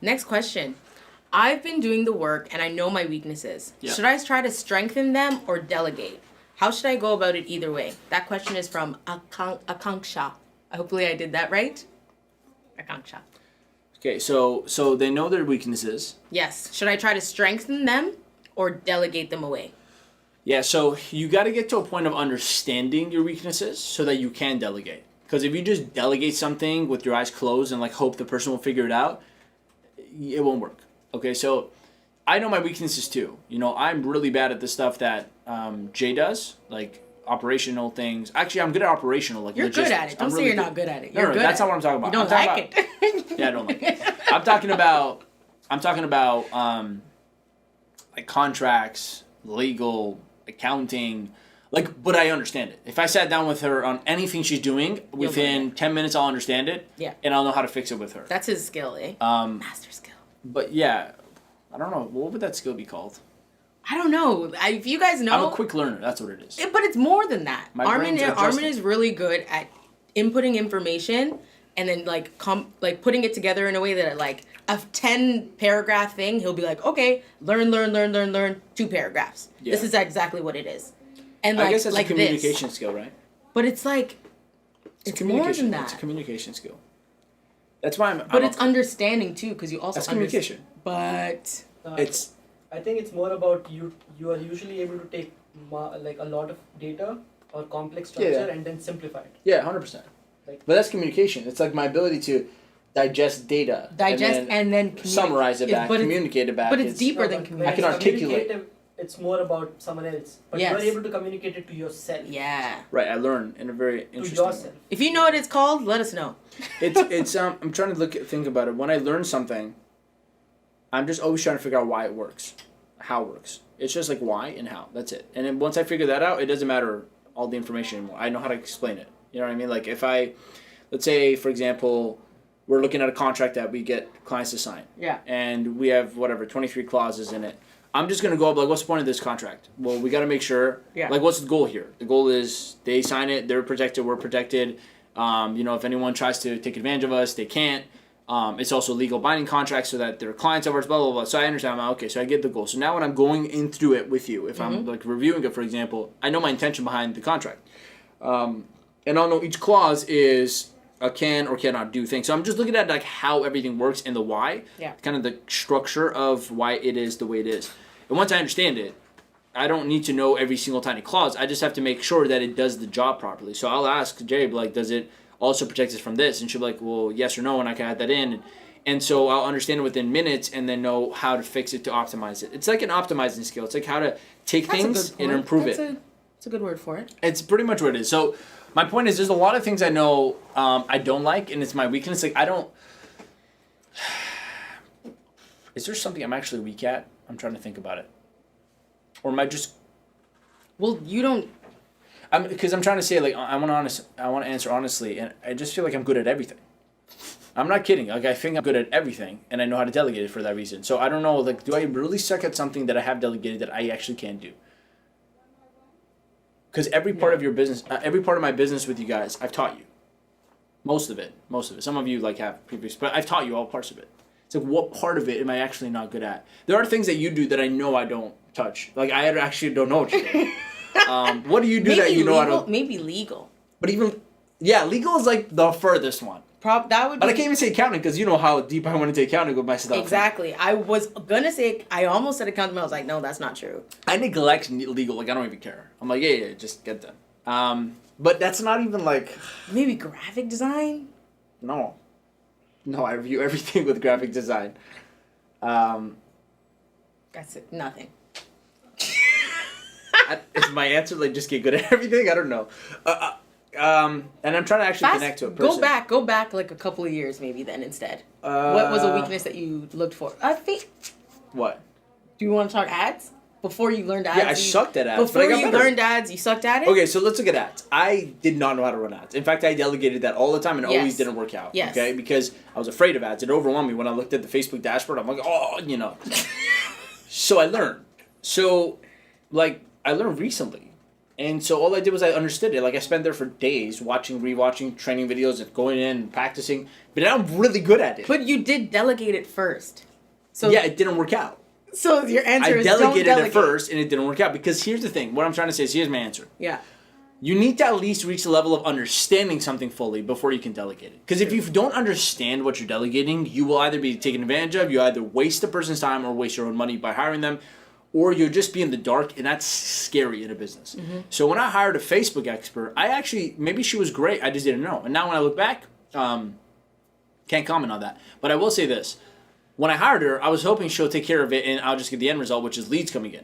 Next question. I've been doing the work and I know my weaknesses. Yeah. Should I try to strengthen them or delegate? How should I go about it either way? That question is from Akanksha. Hopefully I did that right. Akanksha. Okay, so they know their weaknesses. Yes. Should I try to strengthen them or delegate them away? Yeah, so you got to get to a point of understanding your weaknesses so that you can delegate. Because if you just delegate something with your eyes closed and like hope the person will figure it out, it won't work. Okay, so I know my weaknesses too. You know, I'm really bad at the stuff that Jay does, like operational things. Actually, I'm good at operational, like you're logistics. good at it. Don't say you're not good at it. You're no, that's not what I'm talking about. You don't like it. Yeah, I don't like it. I'm talking about like contracts, legal, accounting. Like, but I understand it. If I sat down with her on anything she's doing, within 10 minutes I'll understand it. Yeah. And I'll know how to fix it with her. That's his skill, eh? Master skill. But yeah, I don't know. What would that skill be called? I don't know. If you guys know, I'm a quick learner. That's what it is. But it's more than that. Armin is really good at inputting information and then like putting it together in a way that like a 10 paragraph thing. He'll be like, okay, learn, 2 paragraphs. Yeah. This is exactly what it is. And I guess that's like a communication skill, right? But it's like it's more than that. It's a communication skill. That's why But it's understanding too, because you also that's communication. But it's. I think it's more about you are usually able to take like a lot of data or complex structure and then simplify it. Yeah, 100%. But that's communication. It's like my ability to digest data. And then summarize it back, communicate it back. But it's deeper than communication. I can articulate. It's more about someone else. But you are able to communicate it to yourself. Yeah. Right, I learn in a very interesting to yourself. way. If you know what it's called, let us know. It's I'm trying to think about it. When I learn something, I'm just always trying to figure out why it works, how it works. It's just like why and how. That's it. And then once I figure that out, it doesn't matter all the information anymore. I know how to explain it. You know what I mean? Like if let's say, for example, we're looking at a contract that we get clients to sign. Yeah. And we have, 23 clauses in it. I'm just going to go up, like, what's the point of this contract? Well, we got to make sure, like, what's the goal here? The goal is they sign it, they're protected, we're protected. If anyone tries to take advantage of us, they can't. It's also legal binding contracts so that their clients of ours, blah, blah, blah. So I understand, okay, so I get the goal. So now when I'm going in through it with you, if I'm, like, reviewing it, for example, I know my intention behind the contract. And I'll know each clause is a can or cannot do thing. So I'm just looking at, like, how everything works and the why. Yeah. Kind of the structure of why it is the way it is. And once I understand it, I don't need to know every single tiny clause. I just have to make sure that it does the job properly. So I'll ask Jay, like, does it also protect us from this? And she'll be like, well, yes or no, and I can add that in. And so I'll understand it within minutes and then know how to fix it to optimize it. It's like an optimizing skill. It's like how to take things and improve it. That's a good word for it. It's pretty much what it is. So my point is there's a lot of things I know I don't like, and it's my weakness. Like, I don't... Is there something I'm actually weak at? I'm trying to think about it. Or am I just... Well, you don't... Because I'm trying to say, like, I want to answer honestly, and I just feel like I'm good at everything. I'm not kidding. Like, I think I'm good at everything, and I know how to delegate it for that reason. So I don't know, like, do I really suck at something that I have delegated that I actually can do? Because every part of your business, every part of my business with you guys, I've taught you. Most of it. Some of you, like, have previous, but I've taught you all parts of it. It's like, what part of it am I actually not good at? There are things that you do that I know I don't touch. Like, I actually don't know what you do. What do you do that you know I don't? Maybe legal. But even, legal is like the furthest one. That would be... But I can't even say accounting because you know how deep I went into accounting with my stuff. Exactly. I was going to say, I almost said accounting, but I was like, no, that's not true. I neglect legal. Like, I don't even care. I'm like, yeah, just get done. But that's not even like... Maybe graphic design? No, I review everything with graphic design. That's it. Nothing. Is my answer like just get good at everything? I don't know. And I'm trying to actually connect to a person. Go back like a couple of years maybe then instead. What was a weakness that you looked for? I think... What? Do you want to talk ads? Before you learned ads? Yeah, I sucked at ads. Before you learned ads, you sucked at it? Okay, so let's look at ads. I did not know how to run ads. In fact, I delegated that all the time and always didn't work out. Yes. Okay, because I was afraid of ads. It overwhelmed me when I looked at the Facebook dashboard. I'm like, So I learned. So, like, I learned recently. And so all I did was I understood it. Like I spent there for days rewatching training videos and going in and practicing. But now I'm really good at it. But you did delegate it first. So yeah, it didn't work out. So your answer is delegated don't delegate it first and it didn't work out. Because here's the thing. What I'm trying to say is here's my answer. Yeah. You need to at least reach the level of understanding something fully before you can delegate it. Because if you don't understand what you're delegating, you will either be taken advantage of, you either waste the person's time or waste your own money by hiring them, or you'll just be in the dark, and that's scary in a business. Mm-hmm. So when I hired a Facebook expert, maybe she was great, I just didn't know. And now when I look back, can't comment on that. But I will say this. When I hired her, I was hoping she'll take care of it and I'll just get the end result, which is leads coming in.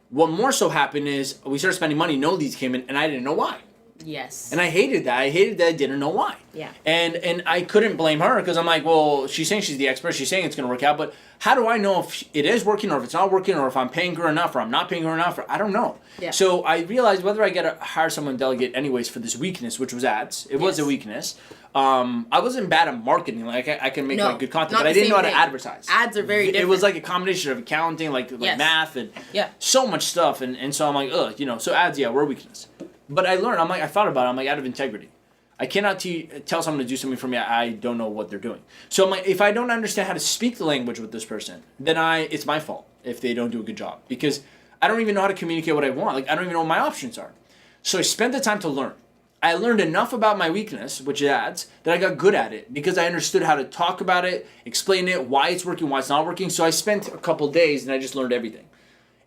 What more so happened is we started spending money, no leads came in, and I didn't know why. Yes. And I hated that. I didn't know why. Yeah. And I couldn't blame her because I'm like, well, she's saying she's the expert. She's saying it's going to work out. But how do I know if it is working or if it's not working or if I'm paying her enough or I'm not paying her enough? I don't know. Yeah. So I realized whether I got to hire someone delegate anyways for this weakness, which was ads. It was a weakness. I wasn't bad at marketing. Like I can make like good content, but I didn't know how to advertise. Ads are very different. It was like a combination of accounting, like math and so much stuff. And so I'm like, so ads, we're a weakness. But I learned, I thought about it, I'm like, out of integrity. I cannot tell someone to do something for me I don't know what they're doing. So I'm like, if I don't understand how to speak the language with this person, then it's my fault if they don't do a good job. Because I don't even know how to communicate what I want. Like, I don't even know what my options are. So I spent the time to learn. I learned enough about my weakness, which is ads, that I got good at it. Because I understood how to talk about it, explain it, why it's working, why it's not working. So I spent a couple days and I just learned everything.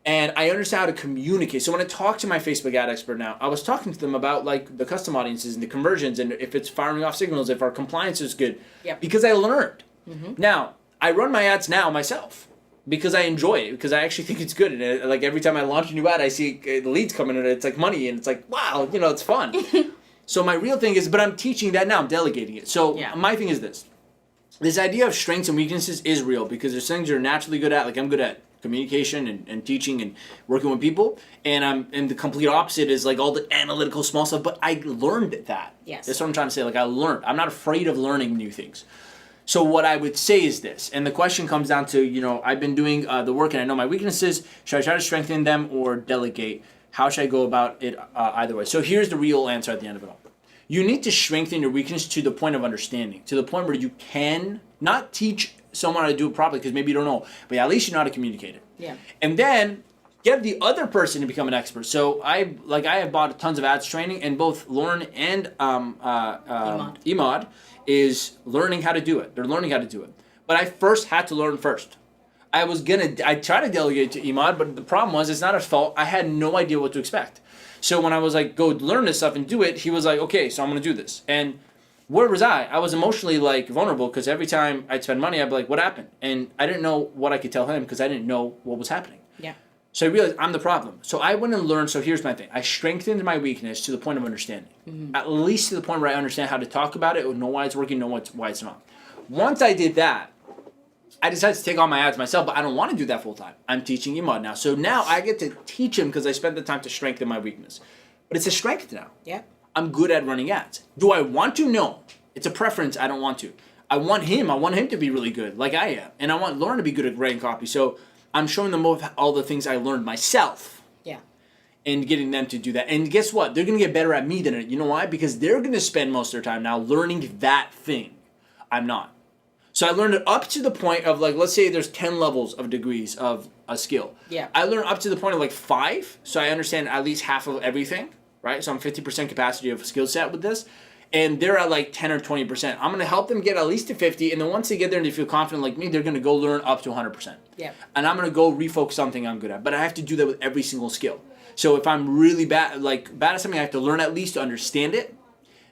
And I understand how to communicate. So when I talk to my Facebook ad expert now, I was talking to them about like the custom audiences and the conversions and if it's firing off signals, if our compliance is good. Yep. Because I learned. Mm-hmm. Now, I run my ads now myself because I enjoy it, because I actually think it's good. And like every time I launch a new ad, I see the leads coming in, it's like money and it's like, wow, it's fun. So my real thing is, but I'm teaching that now, I'm delegating it. So my thing is this. This idea of strengths and weaknesses is real because there's things you're naturally good at, like I'm good at communication and teaching and working with people, and the complete opposite is like all the analytical small stuff, but I learned that. Yes. That's what I'm trying to say. Like I learned. I'm not afraid of learning new things. So what I would say is this, and the question comes down to, I've been doing the work and I know my weaknesses. Should I try to strengthen them or delegate? How should I go about it either way? So here's the real answer at the end of it all. You need to strengthen your weakness to the point of understanding, to the point where you can not teach someone how to do it properly because maybe you don't know, but at least you know how to communicate it. Yeah. And then get the other person to become an expert. So I have bought tons of ads training, and both Lauren and Imad is learning how to do it. They're learning how to do it. But I first had to learn first. I tried to delegate to Imad, but the problem was it's not his fault. I had no idea what to expect. So when I was like, go learn this stuff and do it, he was like, okay, so I'm going to do this. And where was I? I was emotionally like vulnerable because every time I'd spend money, I'd be like, what happened? And I didn't know what I could tell him because I didn't know what was happening. Yeah. So I realized I'm the problem. So I went and learned. So here's my thing. I strengthened my weakness to the point of understanding. Mm-hmm. At least to the point where I understand how to talk about it, or know why it's working, know why it's not. Once I did that, I decided to take on my ads myself, but I don't want to do that full time. I'm teaching Imad now. So now I get to teach him because I spent the time to strengthen my weakness. But it's a strength now. Yeah. I'm good at running ads. Do I want to? No. It's a preference. I don't want to. I want him to be really good, like I am. And I want Lauren to be good at writing copy. So I'm showing them both all the things I learned myself. Yeah. And getting them to do that. And guess what? They're going to get better at me than it. You know why? Because they're going to spend most of their time now learning that thing. I'm not. So I learned it up to the point of like, let's say there's 10 levels of degrees of a skill. Yeah. I learned up to the point of like 5. So I understand at least half of everything, right? So I'm 50% capacity of skill set with this. And they're at like 10 or 20%. I'm going to help them get at least to 50. And then once they get there and they feel confident like me, they're going to go learn up to 100%. Yeah. And I'm going to go refocus something I'm good at. But I have to do that with every single skill. So if I'm really bad at something, I have to learn at least to understand it.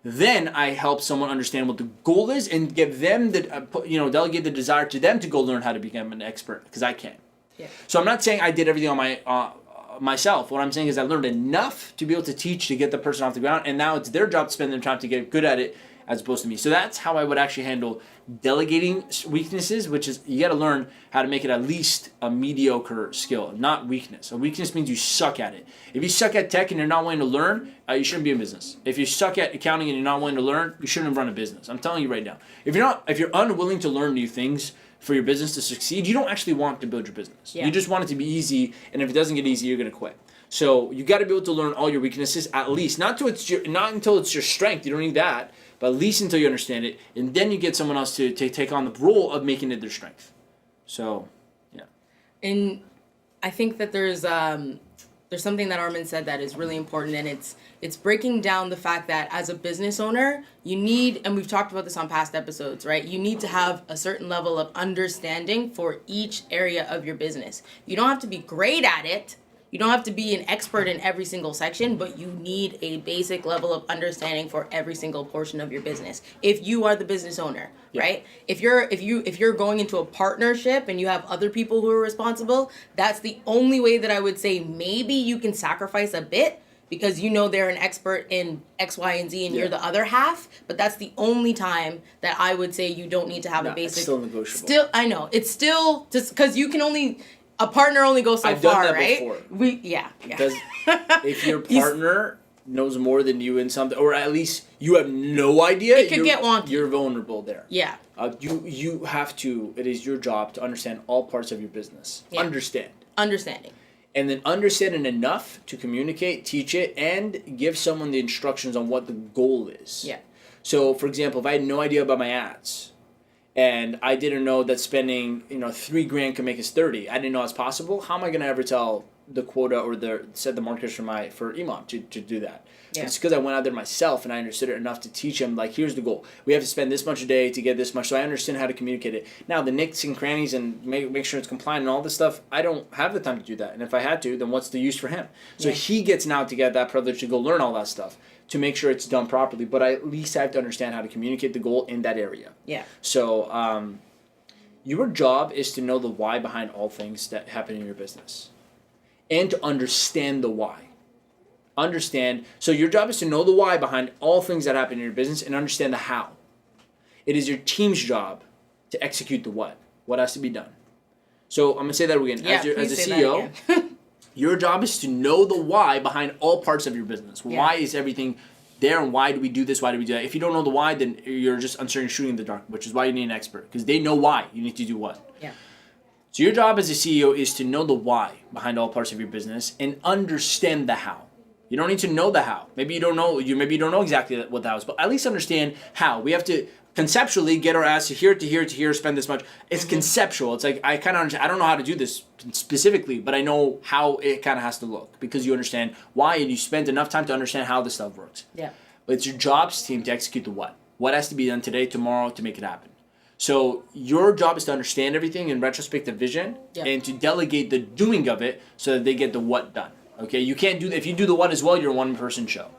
Then I help someone understand what the goal is and give them delegate the desire to them to go learn how to become an expert, because I can. Yeah. So I'm not saying I did everything on my myself. What I'm saying is I learned enough to be able to teach to get the person off the ground, and now it's their job to spend their time to get good at it as opposed to me. So that's how I would actually handle delegating weaknesses, which is you got to learn how to make it at least a mediocre skill, not weakness. A weakness means you suck at it. If you suck at tech and you're not willing to learn, you shouldn't be in business. If you suck at accounting and you're not willing to learn, you shouldn't run a business. I'm telling you right now. If you're unwilling to learn new things for your business to succeed, you don't actually want to build your business. Yeah. You just want it to be easy, and if it doesn't get easy, you're going to quit. So you got to be able to learn all your weaknesses at least, not until it's your strength. You don't need that, but at least until you understand it, and then you get someone else to take on the role of making it their strength. So, yeah. And I think that there's something that Armin said that is really important, and it's breaking down the fact that as a business owner, you need, and we've talked about this on past episodes, right? You need to have a certain level of understanding for each area of your business. You don't have to be great at it. You don't have to be an expert in every single section, but you need a basic level of understanding for every single portion of your business. If you are the business owner, right? If you're going into a partnership and you have other people who are responsible, that's the only way that I would say maybe you can sacrifice a bit, because you know they're an expert in X, Y, and Z, and you're the other half. But that's the only time that I would say you don't need to have a basic. It's still negotiable. Still, I know it's still just because you can only. A partner only goes so I've far, done that right? before. Yeah. Because if your partner knows more than you in something, or at least you have no idea, it could get wonky. You're vulnerable there. Yeah. You have to. It is your job to understand all parts of your business. Yeah. Understanding. And then understanding enough to communicate, teach it, and give someone the instructions on what the goal is. Yeah. So, for example, if I had no idea about my ads, and I didn't know that spending, $3,000 can make us 30. I didn't know it's possible. How am I going to ever tell the quota or set the marketers for Imam to do that? Yeah. It's because I went out there myself and I understood it enough to teach him, like, here's the goal. We have to spend this much a day to get this much. So I understand how to communicate it. Now, the nicks and crannies and make sure it's compliant and all this stuff, I don't have the time to do that. And if I had to, then what's the use for him? So he gets now to get that privilege to go learn all that stuff, to make sure it's done properly, but I at least have to understand how to communicate the goal in that area. Yeah. So your job is to know the why behind all things that happen in your business, and to understand the why. So your job is to know the why behind all things that happen in your business and understand the how. It is your team's job to execute the what has to be done. So I'm going to say that again. Yeah, as a CEO, your job is to know the why behind all parts of your business. Yeah. Why is everything there, and why do we do this? Why do we do that? If you don't know the why, then you're just uncertain shooting in the dark, which is why you need an expert, because they know why you need to do what. Yeah. So your job as a CEO is to know the why behind all parts of your business and understand the how. You don't need to know the how. Maybe you don't know exactly what the how is, but at least understand how. We have to conceptually get our ass to here, to here, to here, spend this much. It's conceptual. It's like, I kind of understand. I don't know how to do this specifically, but I know how it kind of has to look, because you understand why and you spend enough time to understand how this stuff works. Yeah. But it's your jobs team to execute the what. What has to be done today, tomorrow, to make it happen. So your job is to understand everything in retrospective vision, and to delegate the doing of it so that they get the what done. Okay, you can't do, if you do the what as well, you're a one-person show.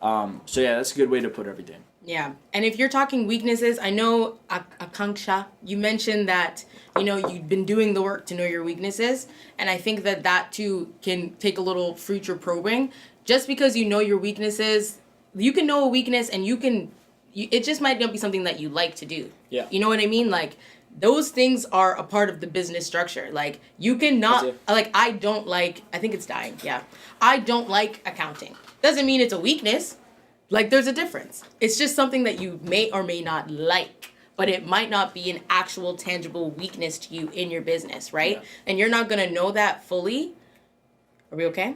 So yeah, that's a good way to put everything. Yeah, and if you're talking weaknesses, I know, Akanksha, you mentioned that, you've been doing the work to know your weaknesses, and I think that too can take a little future probing. Just because you know your weaknesses, you can know a weakness and it just might not be something that you like to do. Yeah. You know what I mean? Like, those things are a part of the business structure. Like, you cannot, I think it's dying, yeah. I don't like accounting. Doesn't mean it's a weakness. Like, there's a difference. It's just something that you may or may not like, but it might not be an actual tangible weakness to you in your business, right? Yeah. And you're not going to know that fully. Are we okay?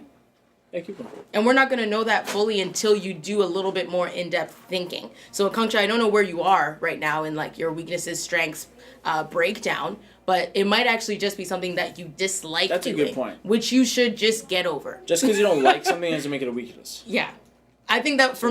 Yeah, keep going. And we're not going to know that fully until you do a little bit more in-depth thinking. So, Akanksha, I don't know where you are right now in, like, your weaknesses, strengths, breakdown, but it might actually just be something that you dislike doing. That's a good point. Which you should just get over. Just because you don't like something doesn't make it a weakness. Yeah. I think that for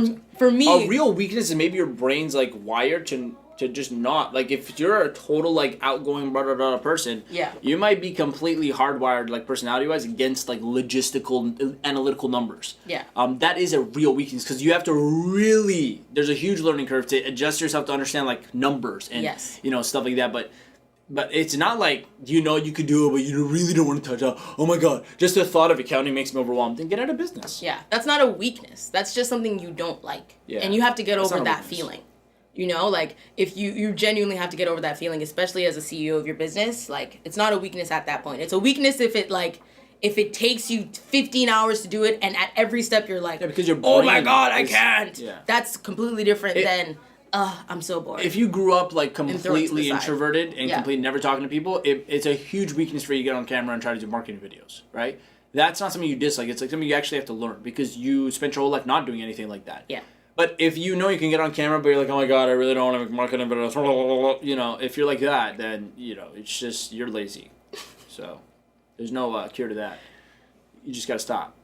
me... A real weakness is maybe your brain's, like, wired to just not... Like, if you're a total, like, outgoing person, you might be completely hardwired, like, personality-wise against, like, logistical, analytical numbers. Yeah. That is a real weakness, because you have to really... There's a huge learning curve to adjust yourself to understand, like, numbers and, stuff like that, But it's not like, you could do it, but you really don't want to touch it. Oh my God, just the thought of accounting makes me overwhelmed. Then get out of business. Yeah, that's not a weakness. That's just something you don't like. Yeah. And you have to get over that feeling. Like, if you genuinely have to get over that feeling, especially as a CEO of your business, like, it's not a weakness at that point. It's a weakness if it takes you 15 hours to do it, and at every step you're like, because your brain oh my God, I can't. Yeah. That's completely different than... I'm so bored. If you grew up, like, completely introverted and completely never talking to people, it's a huge weakness for you to get on camera and try to do marketing videos, right? that's not something you dislike. It's like something you actually have to learn because you spent your whole life not doing anything like that. Yeah. But if you know you can get on camera, but you're like, oh my god, I really don't want to make marketing, but you know, if you're like that, then you know it's just you're lazy. So there's no cure to that. You just gotta stop.